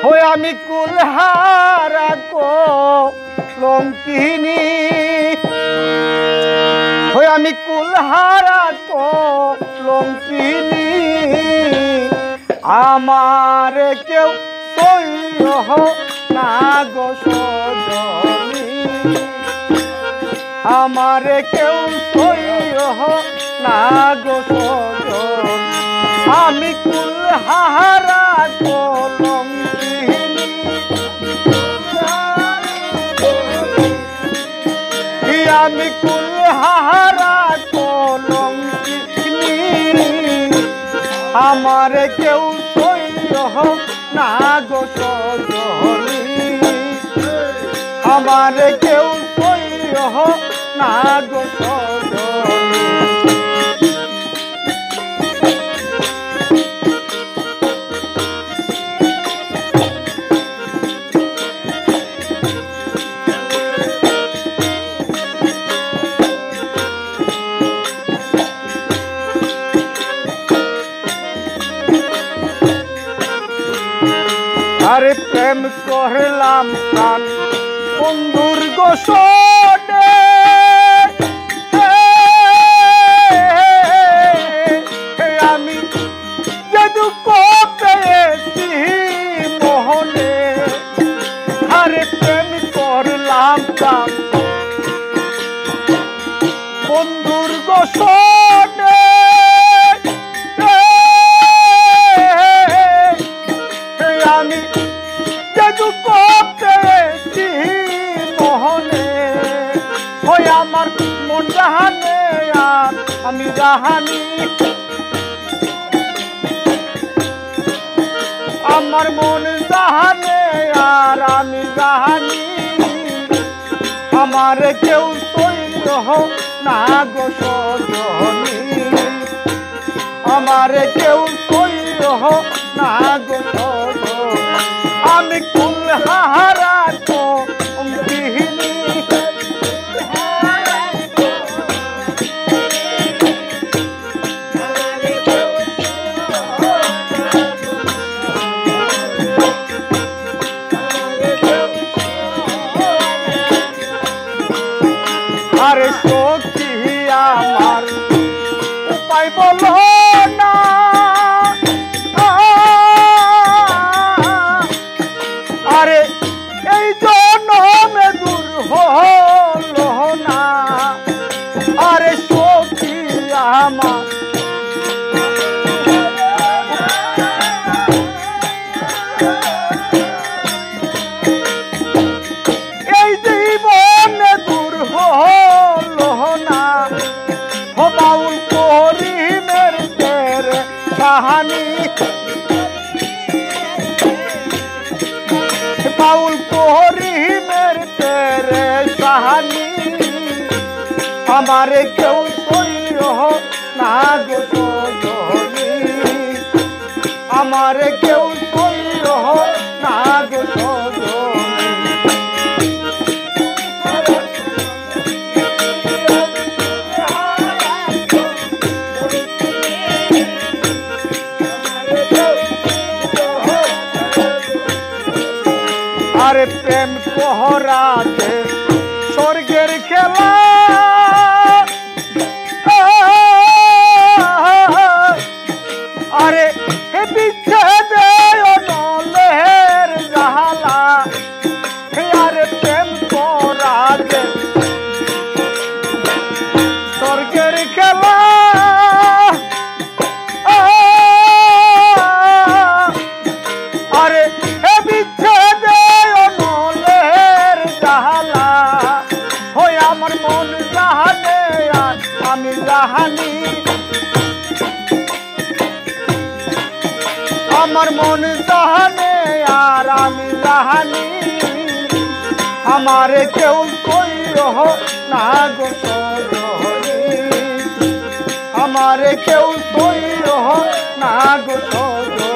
হই আমি কুলহারা কলঙ্কিনী, হই আমি কুলহারা কলঙ্কিনী, আমার কেউ সইহ না গো সজনী, আমার কেউ সইহ না গো সজনী, আমি কুলহারা কলঙ্কিনী, আমি কুলহারা কলঙ্কিনী, আমার কেউ সইহ না গো সজনী, আমার কেউ সইহ না গো সজনী। আরে প্রেম করলাম প্রাণ বন্ধুর গোসনে, আমি যে দুঃখ পেয়েছি মোহনে, আরে প্রেম করলাম প্রাণ বন্ধুর গোসনে, আমি যে দুঃখ পেয়েছি মোহনে, ওই আমার মন জাহানে আর আমি জাহানি, আমার মন জাহানে আর আমি জাহানি, আমার কেউ সইহ না গো সজনী, আমার কেউ সইহ না গো সজনী, আমি কুলহারা কলঙ্কিনী, আরে সখী আমার উপায় বলো না, আরে এই জন্মে দূর হলো না, আরে সখী আমার এই জীবনে দূর হলো না, ও বাউল করিমের তেরে কাহানি, বাউল করিমের তেরে কাহানি, আমার কেউ সইহ না গো সজনী, আমার কেউ সইহ না গো সজনী। আরে প্রেম কোহরাতে স্বর্গের খেলা, আরে হে বিচ্ছেদে অনলের জাহালা, আরে প্রেম কোহরাতে স্বর্গের খেলা, আরে হে বিচ্ছেদে অনলের জাহালা, হই আমার মন জাহানে আর আমি জাহানি, আমার মন জাহানে আর আমি জাহানি, আমার কেউ সইহ না গো সজনী, আমার কেউ সইহ না গো সজনী,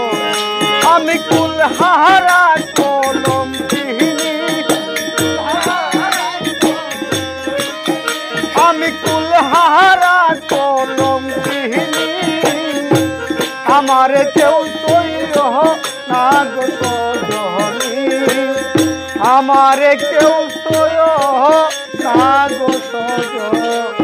আমি কুলহারা কলঙ্কিনী, আমি কুলহারা কলঙ্কিনী, আমার আমার কেউ সইহ না গো সজনী আমার কেউ সইহ না গো সজনী